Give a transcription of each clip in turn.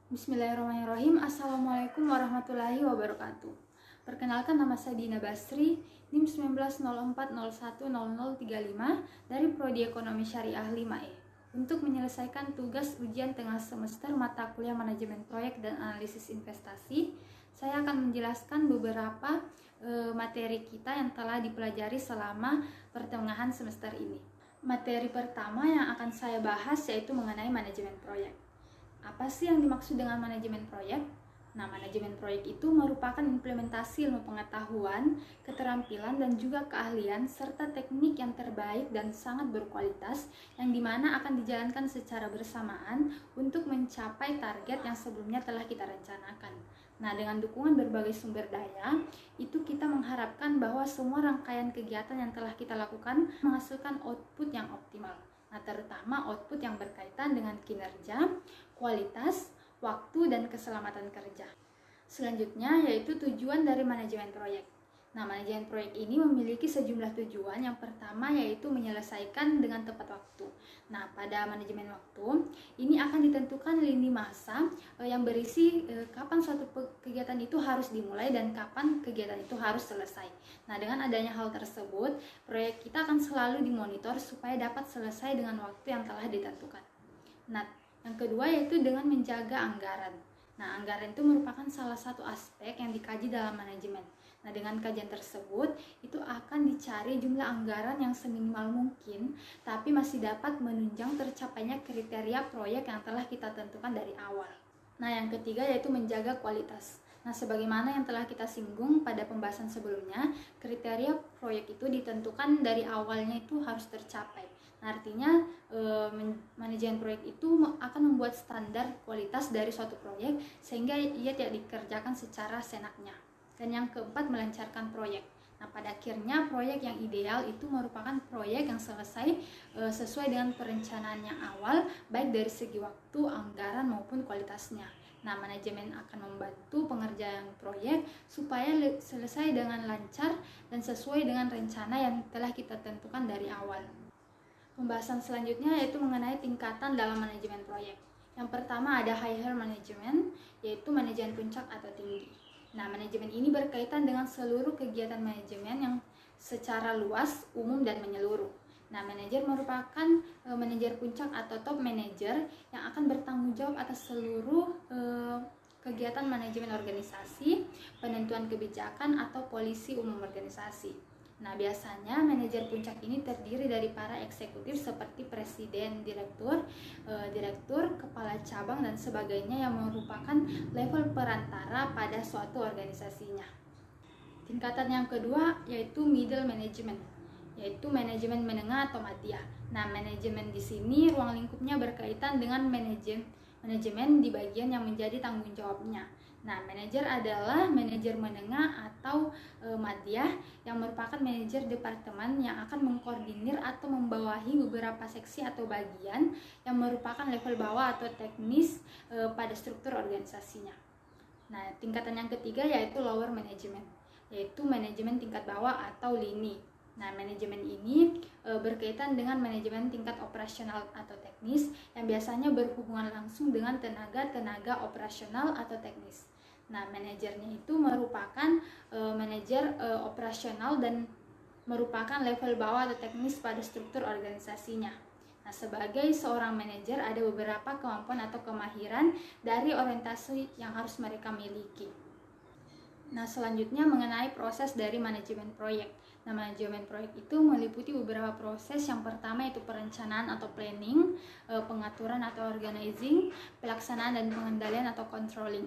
Bismillahirrahmanirrahim. Assalamualaikum warahmatullahi wabarakatuh. Perkenalkan, nama saya Dina Basri, NIM 1904010035 dari Prodi Ekonomi Syariah 5E. Untuk menyelesaikan tugas ujian tengah semester mata kuliah Manajemen Proyek dan Analisis Investasi, saya akan menjelaskan beberapa materi kita yang telah dipelajari selama pertengahan semester ini. Materi pertama yang akan saya bahas yaitu mengenai manajemen proyek. Apa sih yang dimaksud dengan manajemen proyek? Nah, manajemen proyek itu merupakan implementasi ilmu pengetahuan, keterampilan, dan juga keahlian serta teknik yang terbaik dan sangat berkualitas yang dimana akan dijalankan secara bersamaan untuk mencapai target yang sebelumnya telah kita rencanakan. Nah, dengan dukungan berbagai sumber daya, itu kita mengharapkan bahwa semua rangkaian kegiatan yang telah kita lakukan menghasilkan output yang optimal. Nah, terutama output yang berkaitan dengan kinerja, kualitas, waktu, dan keselamatan kerja. Selanjutnya yaitu tujuan dari manajemen proyek. Nah, manajemen proyek ini memiliki sejumlah tujuan. Yang pertama yaitu menyelesaikan dengan tepat waktu. Nah, pada manajemen waktu ini akan ditentukan lini masa yang berisi kapan suatu kegiatan itu harus dimulai dan kapan kegiatan itu harus selesai. Nah, dengan adanya hal tersebut, proyek kita akan selalu dimonitor supaya dapat selesai dengan waktu yang telah ditentukan. Nah, yang kedua yaitu dengan menjaga anggaran. Nah, anggaran itu merupakan salah satu aspek yang dikaji dalam manajemen. Nah, dengan kajian tersebut, itu akan dicari jumlah anggaran yang seminimal mungkin, tapi masih dapat menunjang tercapainya kriteria proyek yang telah kita tentukan dari awal. Nah, yang ketiga yaitu menjaga kualitas. Nah, sebagaimana yang telah kita singgung pada pembahasan sebelumnya, kriteria proyek itu ditentukan dari awalnya itu harus tercapai. Nah, artinya manajemen proyek itu akan membuat standar kualitas dari suatu proyek sehingga ia tidak dikerjakan secara senaknya. Dan yang keempat, melancarkan proyek. Nah, pada akhirnya proyek yang ideal itu merupakan proyek yang selesai sesuai dengan perencanaan yang awal, baik dari segi waktu, anggaran maupun kualitasnya. Nah, manajemen akan membantu pengerjaan proyek supaya selesai dengan lancar dan sesuai dengan rencana yang telah kita tentukan dari awal. Pembahasan selanjutnya yaitu mengenai tingkatan dalam manajemen proyek. Yang pertama ada higher management, yaitu manajemen puncak atau tinggi. Nah, manajemen ini berkaitan dengan seluruh kegiatan manajemen yang secara luas, umum, dan menyeluruh. Nah, manajer merupakan manajer puncak atau top manager yang akan bertanggung jawab atas seluruh kegiatan manajemen organisasi, penentuan kebijakan, atau polisi umum organisasi. Nah, biasanya manajer puncak ini terdiri dari para eksekutif seperti presiden, direktur, kepala cabang, dan sebagainya yang merupakan level perantara pada suatu organisasinya. Tingkatan yang kedua yaitu middle management, yaitu manajemen menengah atau madya. Nah, manajemen di sini ruang lingkupnya berkaitan dengan manajemen di bagian yang menjadi tanggung jawabnya. Nah, manajer adalah manajer menengah atau madya yang merupakan manajer departemen yang akan mengkoordinir atau membawahi beberapa seksi atau bagian yang merupakan level bawah atau teknis pada struktur organisasinya. Nah, tingkatan yang ketiga yaitu lower management, yaitu manajemen tingkat bawah atau lini. Nah, manajemen ini berkaitan dengan manajemen tingkat operasional atau teknis yang biasanya berhubungan langsung dengan tenaga operasional atau teknis. Nah, manajernya itu merupakan manajer operasional dan merupakan level bawah atau teknis pada struktur organisasinya. Nah, sebagai seorang manajer ada beberapa kemampuan atau kemahiran dari orientasi yang harus mereka miliki. Nah, selanjutnya mengenai proses dari manajemen proyek. Nah, manajemen proyek itu meliputi beberapa proses. Yang pertama yaitu perencanaan atau planning, pengaturan atau organizing, pelaksanaan dan pengendalian atau controlling.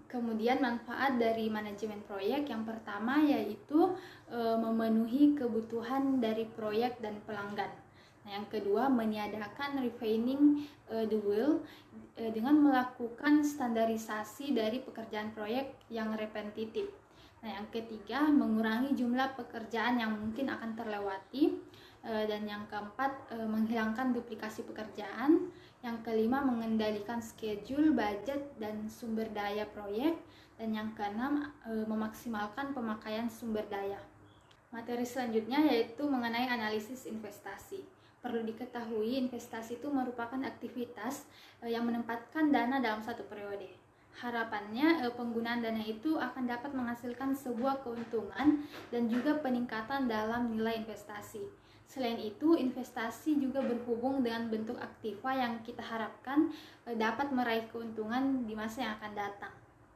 Kemudian manfaat dari manajemen proyek yang pertama yaitu memenuhi kebutuhan dari proyek dan pelanggan. Nah, yang kedua meniadakan refining the wheel dengan melakukan standarisasi dari pekerjaan proyek yang repetitif. Nah, yang ketiga mengurangi jumlah pekerjaan yang mungkin akan terlewati. Dan yang keempat menghilangkan duplikasi pekerjaan. Yang kelima mengendalikan schedule, budget, dan sumber daya proyek. Dan yang keenam memaksimalkan pemakaian sumber daya. Materi selanjutnya yaitu mengenai analisis investasi. Perlu diketahui, investasi itu merupakan aktivitas yang menempatkan dana dalam satu periode. Harapannya penggunaan dana itu akan dapat menghasilkan sebuah keuntungan dan juga peningkatan dalam nilai investasi. Selain itu, investasi juga berhubung dengan bentuk aktiva yang kita harapkan dapat meraih keuntungan di masa yang akan datang.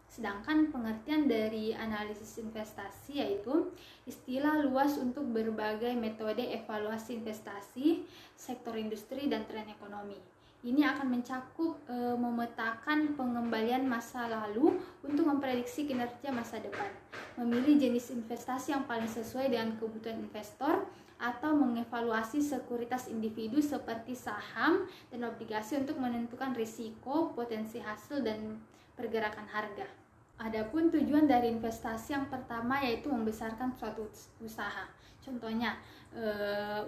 Sedangkan pengertian dari analisis investasi yaitu istilah luas untuk berbagai metode evaluasi investasi, sektor industri, dan tren ekonomi. Ini akan mencakup memetakan pengembalian masa lalu untuk memprediksi kinerja masa depan, memilih jenis investasi yang paling sesuai dengan kebutuhan investor, atau mengevaluasi sekuritas individu seperti saham dan obligasi untuk menentukan risiko, potensi hasil, dan pergerakan harga. Adapun tujuan dari investasi yang pertama yaitu membesarkan suatu usaha. Contohnya,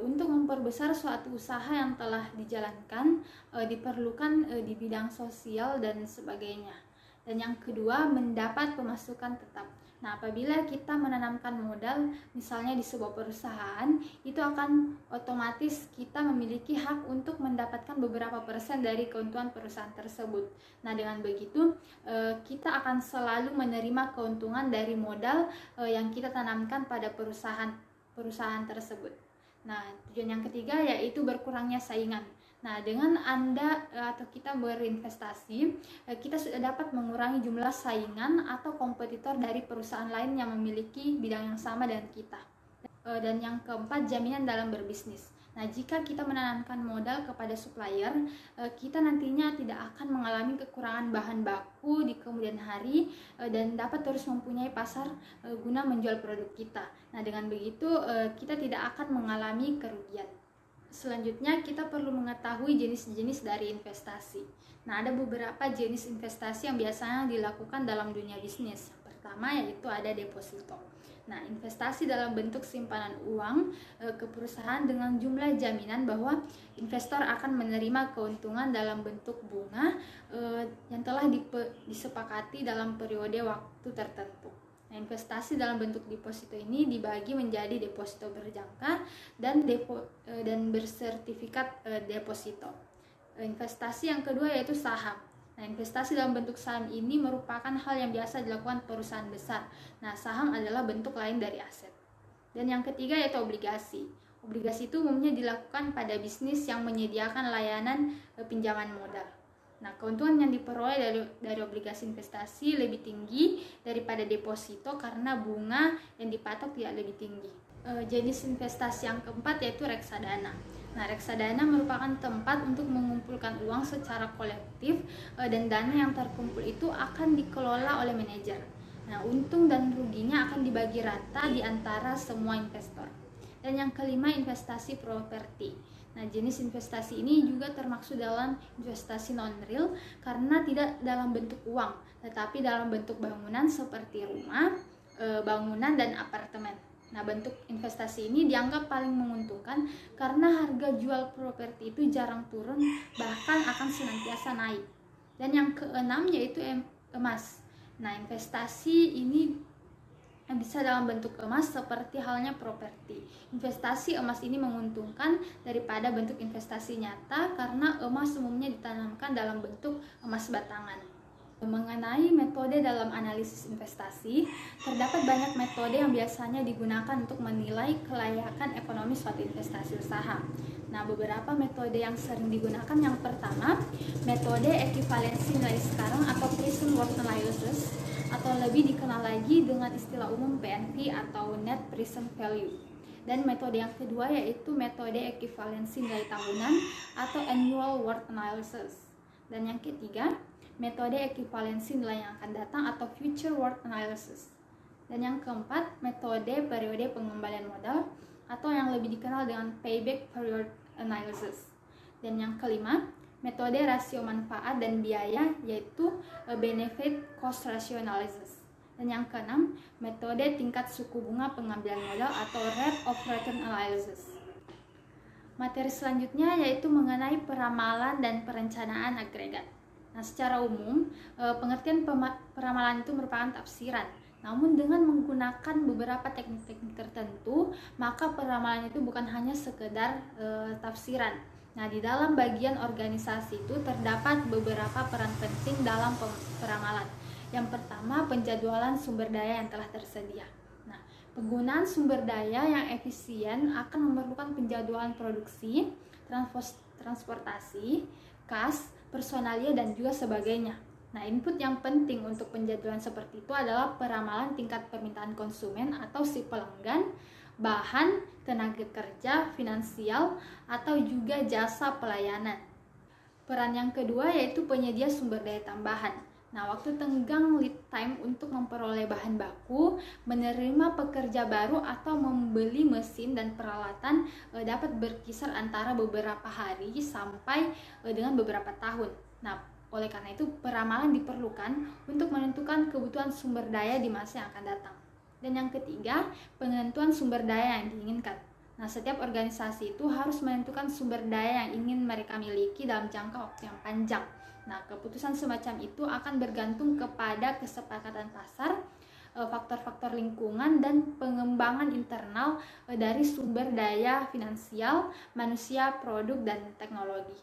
untuk memperbesar suatu usaha yang telah dijalankan, diperlukan di bidang sosial dan sebagainya. Dan yang kedua, mendapat pemasukan tetap. Nah, apabila kita menanamkan modal misalnya di sebuah perusahaan, itu akan otomatis kita memiliki hak untuk mendapatkan beberapa persen dari keuntungan perusahaan tersebut. Nah, dengan begitu kita akan selalu menerima keuntungan dari modal yang kita tanamkan pada perusahaan tersebut. Nah, tujuan yang ketiga yaitu berkurangnya saingan. Nah, dengan Anda atau kita berinvestasi, kita sudah dapat mengurangi jumlah saingan atau kompetitor dari perusahaan lain yang memiliki bidang yang sama dengan kita. Dan yang keempat, jaminan dalam berbisnis. Nah, jika kita menanamkan modal kepada supplier, kita nantinya tidak akan mengalami kekurangan bahan baku di kemudian hari dan dapat terus mempunyai pasar guna menjual produk kita. Nah, dengan begitu kita tidak akan mengalami kerugian. Selanjutnya, kita perlu mengetahui jenis-jenis dari investasi. Nah, ada beberapa jenis investasi yang biasanya dilakukan dalam dunia bisnis. Pertama yaitu ada deposito. Nah, investasi dalam bentuk simpanan uang ke perusahaan dengan jumlah jaminan bahwa investor akan menerima keuntungan dalam bentuk bunga yang telah disepakati dalam periode waktu tertentu. Nah, investasi dalam bentuk deposito ini dibagi menjadi deposito berjangka dan bersertifikat deposito. Investasi yang kedua yaitu saham. Nah, investasi dalam bentuk saham ini merupakan hal yang biasa dilakukan perusahaan besar. Nah, saham adalah bentuk lain dari aset. Dan yang ketiga yaitu obligasi. Obligasi itu umumnya dilakukan pada bisnis yang menyediakan layanan pinjaman modal. Nah, keuntungan yang diperoleh dari obligasi investasi lebih tinggi daripada deposito karena bunga yang dipatok tidak lebih tinggi. Jenis investasi yang keempat yaitu reksadana. Nah, reksadana merupakan tempat untuk mengumpulkan uang secara kolektif dan dana yang terkumpul itu akan dikelola oleh manajer. Nah, untung dan ruginya akan dibagi rata di antara semua investor. Dan yang kelima, investasi properti. Nah, jenis investasi ini juga termasuk dalam investasi non-real karena tidak dalam bentuk uang, tetapi dalam bentuk bangunan seperti rumah, bangunan, dan apartemen. Nah, bentuk investasi ini dianggap paling menguntungkan karena harga jual properti itu jarang turun, bahkan akan senantiasa naik. Dan yang keenam yaitu emas. Nah, investasi ini bisa dalam bentuk emas seperti halnya properti. Investasi emas ini menguntungkan daripada bentuk investasi nyata karena emas umumnya ditanamkan dalam bentuk emas batangan. Mengenai metode dalam analisis investasi, terdapat banyak metode yang biasanya digunakan untuk menilai kelayakan ekonomi suatu investasi usaha. Nah, beberapa metode yang sering digunakan, yang pertama, metode ekuivalensi nilai sekarang atau present worth analysis, atau lebih dikenal lagi dengan istilah umum PNV atau Net Present Value. Dan metode yang kedua yaitu metode ekuivalensi nilai tahunan atau Annual Worth Analysis. Dan yang ketiga, metode ekuivalensi nilai yang akan datang atau Future Worth Analysis. Dan yang keempat, metode periode pengembalian modal atau yang lebih dikenal dengan Payback Period Analysis. Dan yang kelima, metode rasio manfaat dan biaya yaitu benefit cost ratio analysis. Dan yang keenam, metode tingkat suku bunga pengambilan modal atau rate of return analysis. Materi selanjutnya yaitu mengenai peramalan dan perencanaan agregat. Nah, secara umum, pengertian peramalan itu merupakan tafsiran Namun dengan menggunakan beberapa teknik-teknik tertentu, maka peramalan itu bukan hanya sekedar tafsiran. Nah, di dalam bagian organisasi itu terdapat beberapa peran penting dalam peramalan. Yang pertama, penjadwalan sumber daya yang telah tersedia. Nah, penggunaan sumber daya yang efisien akan memerlukan penjadwalan produksi, transportasi, kas, personalia, dan juga sebagainya. Nah, input yang penting untuk penjadwalan seperti itu adalah peramalan tingkat permintaan konsumen atau si pelanggan, bahan, tenaga kerja, finansial, atau juga jasa pelayanan. Peran yang kedua yaitu penyedia sumber daya tambahan. Nah, waktu tenggang lead time untuk memperoleh bahan baku, menerima pekerja baru atau membeli mesin dan peralatan dapat berkisar antara beberapa hari sampai dengan beberapa tahun. Nah, oleh karena itu peramalan diperlukan untuk menentukan kebutuhan sumber daya di masa yang akan datang. Dan yang ketiga, penentuan sumber daya yang diinginkan. Nah, setiap organisasi itu harus menentukan sumber daya yang ingin mereka miliki dalam jangka waktu yang panjang. Nah, keputusan semacam itu akan bergantung kepada kesepakatan pasar, faktor-faktor lingkungan, dan pengembangan internal dari sumber daya finansial, manusia, produk, dan teknologi.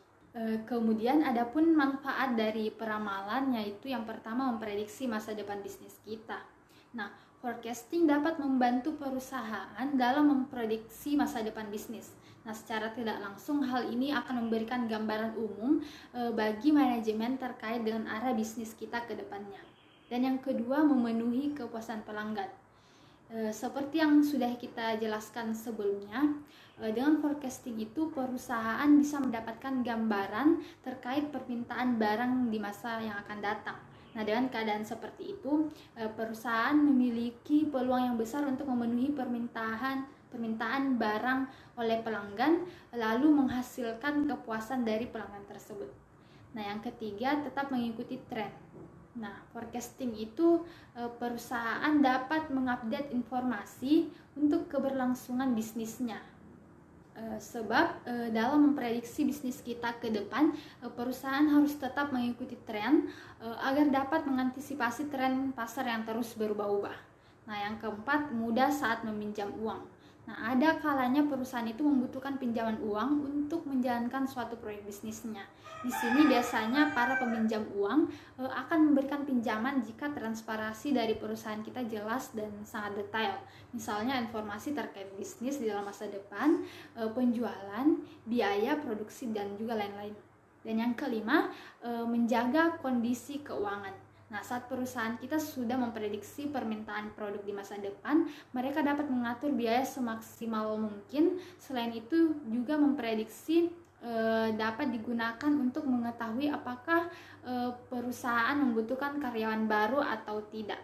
Kemudian adapun manfaat dari peramalan yaitu yang pertama memprediksi masa depan bisnis kita. Nah, forecasting dapat membantu perusahaan dalam memprediksi masa depan bisnis. Nah, secara tidak langsung hal ini akan memberikan gambaran umum bagi manajemen terkait dengan arah bisnis kita ke depannya. Dan yang kedua, memenuhi kepuasan pelanggan. Seperti yang sudah kita jelaskan sebelumnya, dengan forecasting itu perusahaan bisa mendapatkan gambaran terkait permintaan barang di masa yang akan datang. Nah, dengan keadaan seperti itu, perusahaan memiliki peluang yang besar untuk memenuhi permintaan barang oleh pelanggan, lalu menghasilkan kepuasan dari pelanggan tersebut. Nah, yang ketiga, tetap mengikuti tren. Nah, forecasting itu perusahaan dapat mengupdate informasi untuk keberlangsungan bisnisnya. Sebab dalam memprediksi bisnis kita ke depan, perusahaan harus tetap mengikuti tren agar dapat mengantisipasi tren pasar yang terus berubah-ubah. Nah, yang keempat, mudah saat meminjam uang. Nah, ada kalanya perusahaan itu membutuhkan pinjaman uang untuk menjalankan suatu proyek bisnisnya. Di sini biasanya para peminjam uang akan memberikan pinjaman jika transparansi dari perusahaan kita jelas dan sangat detail. Misalnya informasi terkait bisnis di dalam masa depan, penjualan, biaya produksi, dan juga lain-lain. Dan yang kelima, menjaga kondisi keuangan. Nah, saat perusahaan kita sudah memprediksi permintaan produk di masa depan, mereka dapat mengatur biaya semaksimal mungkin. Selain itu juga memprediksi dapat digunakan untuk mengetahui apakah perusahaan membutuhkan karyawan baru atau tidak.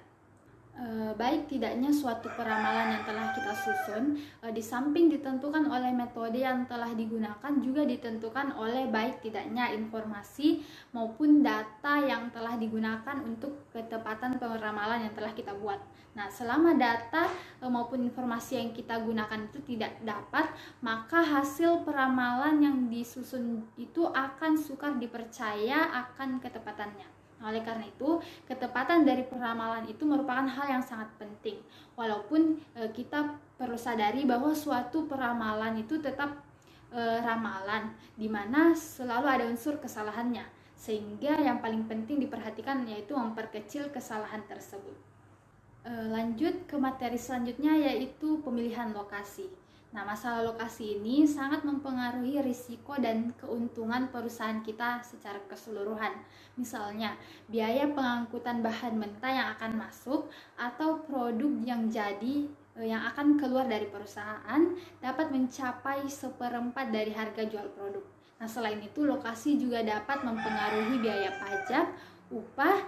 Baik tidaknya suatu peramalan yang telah kita susun, di samping ditentukan oleh metode yang telah digunakan, juga ditentukan oleh baik tidaknya informasi maupun data yang telah digunakan untuk ketepatan peramalan yang telah kita buat. Nah, selama data maupun informasi yang kita gunakan itu tidak dapat, maka hasil peramalan yang disusun itu akan sukar dipercaya akan ketepatannya. Oleh karena itu, ketepatan dari peramalan itu merupakan hal yang sangat penting. Walaupun kita perlu sadari bahwa suatu peramalan itu tetap ramalan, di mana selalu ada unsur kesalahannya. Sehingga yang paling penting diperhatikan yaitu memperkecil kesalahan tersebut. Lanjut ke materi selanjutnya yaitu pemilihan lokasi. Nah, masalah lokasi ini sangat mempengaruhi risiko dan keuntungan perusahaan kita secara keseluruhan. Misalnya, biaya pengangkutan bahan mentah yang akan masuk atau produk yang akan keluar dari perusahaan dapat mencapai 1/4 dari harga jual produk. Nah, selain itu lokasi juga dapat mempengaruhi biaya pajak, upah,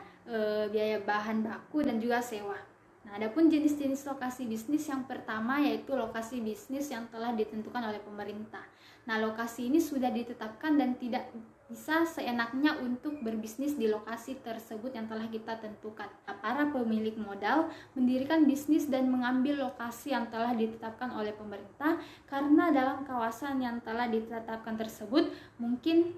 biaya bahan baku, dan juga sewa. Nah, adapun jenis-jenis lokasi bisnis yang pertama yaitu lokasi bisnis yang telah ditentukan oleh pemerintah. Nah, lokasi ini sudah ditetapkan dan tidak bisa seenaknya untuk berbisnis di lokasi tersebut yang telah kita tentukan. Nah, para pemilik modal mendirikan bisnis dan mengambil lokasi yang telah ditetapkan oleh pemerintah karena dalam kawasan yang telah ditetapkan tersebut mungkin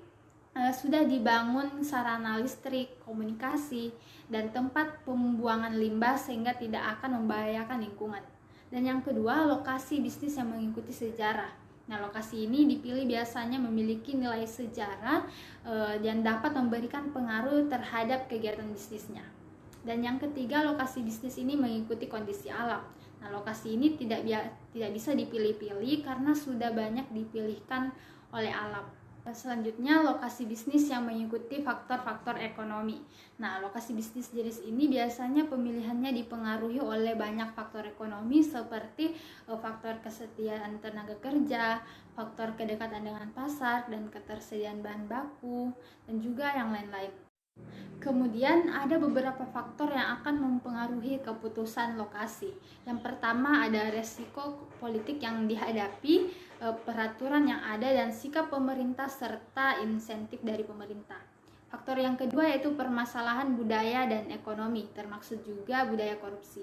sudah dibangun sarana listrik, komunikasi, dan tempat pembuangan limbah sehingga tidak akan membahayakan lingkungan. Dan yang kedua, lokasi bisnis yang mengikuti sejarah. Nah, lokasi ini dipilih biasanya memiliki nilai sejarah dan dapat memberikan pengaruh terhadap kegiatan bisnisnya. Dan yang ketiga, lokasi bisnis ini mengikuti kondisi alam. Nah, lokasi ini tidak bisa dipilih-pilih karena sudah banyak dipilihkan oleh alam. Selanjutnya, lokasi bisnis yang mengikuti faktor-faktor ekonomi. Nah, lokasi bisnis jenis ini biasanya pemilihannya dipengaruhi oleh banyak faktor ekonomi seperti faktor kesetiaan tenaga kerja, faktor kedekatan dengan pasar, dan ketersediaan bahan baku, dan juga yang lain-lain. Kemudian ada beberapa faktor yang akan mempengaruhi keputusan lokasi. Yang pertama ada resiko politik yang dihadapi, peraturan yang ada, dan sikap pemerintah serta insentif dari pemerintah. Faktor yang kedua yaitu permasalahan budaya dan ekonomi, termasuk juga budaya korupsi.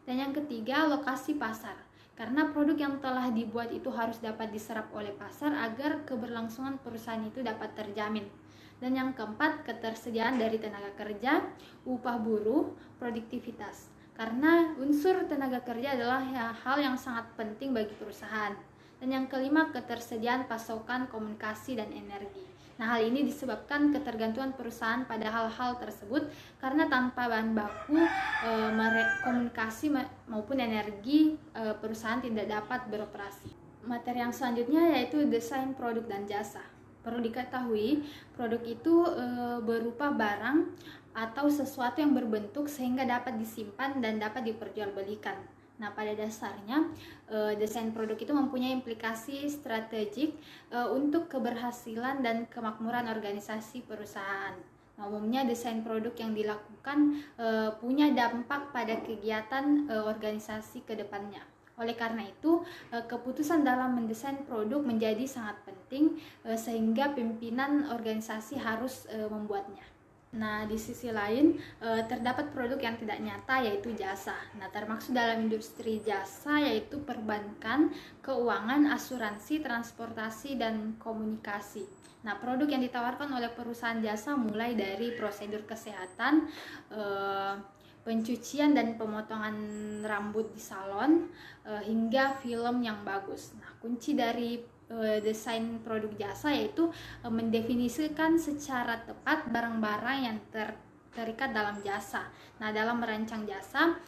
Dan yang ketiga, lokasi pasar. Karena produk yang telah dibuat itu harus dapat diserap oleh pasar agar keberlangsungan perusahaan itu dapat terjamin. Dan yang keempat, ketersediaan dari tenaga kerja, upah buruh, produktivitas. Karena unsur tenaga kerja adalah hal yang sangat penting bagi perusahaan. Dan yang kelima, ketersediaan pasokan, komunikasi, dan energi. Nah, hal ini disebabkan ketergantungan perusahaan pada hal-hal tersebut karena tanpa bahan baku, komunikasi maupun energi, perusahaan tidak dapat beroperasi. Materi yang selanjutnya yaitu desain produk dan jasa. Perlu diketahui, produk itu berupa barang atau sesuatu yang berbentuk sehingga dapat disimpan dan dapat diperjualbelikan. Nah, pada dasarnya desain produk itu mempunyai implikasi strategik untuk keberhasilan dan kemakmuran organisasi perusahaan. Nah, umumnya desain produk yang dilakukan punya dampak pada kegiatan organisasi ke depannya. Oleh karena itu, keputusan dalam mendesain produk menjadi sangat penting sehingga pimpinan organisasi harus membuatnya. Nah, di sisi lain, terdapat produk yang tidak nyata yaitu jasa. Nah, termasuk dalam industri jasa yaitu perbankan, keuangan, asuransi, transportasi, dan komunikasi. Nah, produk yang ditawarkan oleh perusahaan jasa mulai dari prosedur kesehatan, pencucian dan pemotongan rambut di salon, hingga film yang bagus. Nah, kunci dari desain produk jasa yaitu mendefinisikan secara tepat barang-barang yang terikat dalam jasa. Nah, dalam merancang jasa,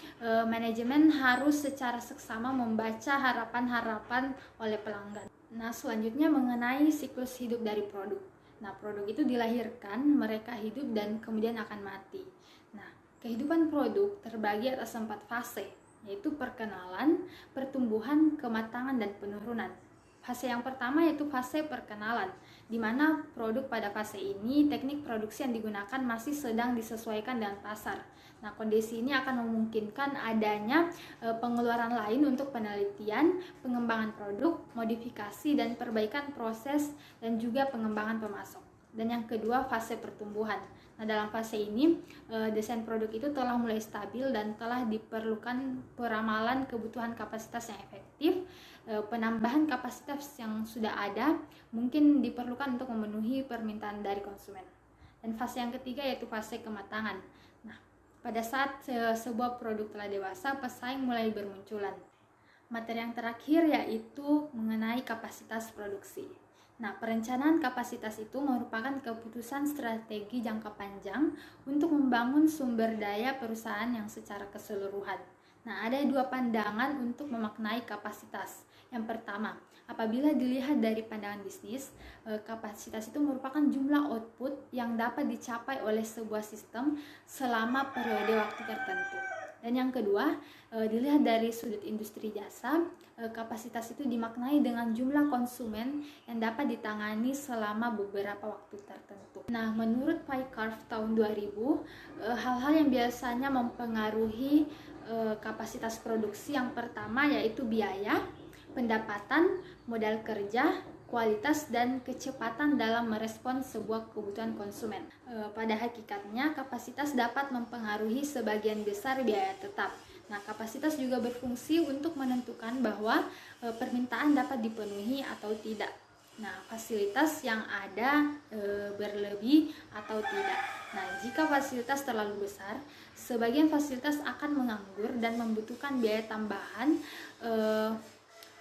manajemen harus secara seksama membaca harapan-harapan oleh pelanggan. Nah, selanjutnya mengenai siklus hidup dari produk. Nah, produk itu dilahirkan, mereka hidup, dan kemudian akan mati. Nah, kehidupan produk terbagi atas 4 fase, yaitu perkenalan, pertumbuhan, kematangan, dan penurunan. Fase yang pertama yaitu fase perkenalan, di mana produk pada fase ini teknik produksi yang digunakan masih sedang disesuaikan dengan pasar. Nah, kondisi ini akan memungkinkan adanya pengeluaran lain untuk penelitian, pengembangan produk, modifikasi, dan perbaikan proses, dan juga pengembangan pemasok. Dan yang kedua, fase pertumbuhan. Nah, dalam fase ini, desain produk itu telah mulai stabil dan telah diperlukan peramalan kebutuhan kapasitas yang efektif. Penambahan kapasitas yang sudah ada mungkin diperlukan untuk memenuhi permintaan dari konsumen. Dan fase yang ketiga yaitu fase kematangan. Nah, pada saat sebuah produk telah dewasa, pesaing mulai bermunculan. Materi yang terakhir yaitu mengenai kapasitas produksi. Nah, perencanaan kapasitas itu merupakan keputusan strategi jangka panjang untuk membangun sumber daya perusahaan yang secara keseluruhan. Nah, ada 2 pandangan untuk memaknai kapasitas. Yang pertama, apabila dilihat dari pandangan bisnis, kapasitas itu merupakan jumlah output yang dapat dicapai oleh sebuah sistem selama periode waktu tertentu. Dan yang kedua, dilihat dari sudut industri jasa, kapasitas itu dimaknai dengan jumlah konsumen yang dapat ditangani selama beberapa waktu tertentu. Nah, menurut pie curve tahun 2000, hal-hal yang biasanya mempengaruhi kapasitas produksi yang pertama yaitu biaya, pendapatan, modal kerja, kualitas, dan kecepatan dalam merespons sebuah kebutuhan konsumen. Pada hakikatnya, kapasitas dapat mempengaruhi sebagian besar biaya tetap. Nah, kapasitas juga berfungsi untuk menentukan bahwa permintaan dapat dipenuhi atau tidak. Nah, fasilitas yang ada berlebih atau tidak. Nah, jika fasilitas terlalu besar, sebagian fasilitas akan menganggur dan membutuhkan biaya tambahan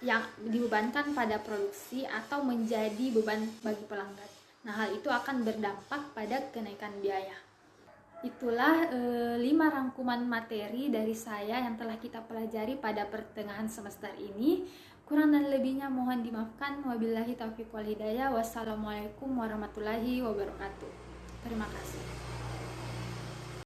yang dibebankan pada produksi atau menjadi beban bagi pelanggan. Nah, hal itu akan berdampak pada kenaikan biaya. Itulah 5 rangkuman materi dari saya yang telah kita pelajari pada pertengahan semester ini. Kurang dan lebihnya mohon dimaafkan. Wabillahi taufiq wal hidayah. Wassalamualaikum warahmatullahi wabarakatuh. Terima kasih.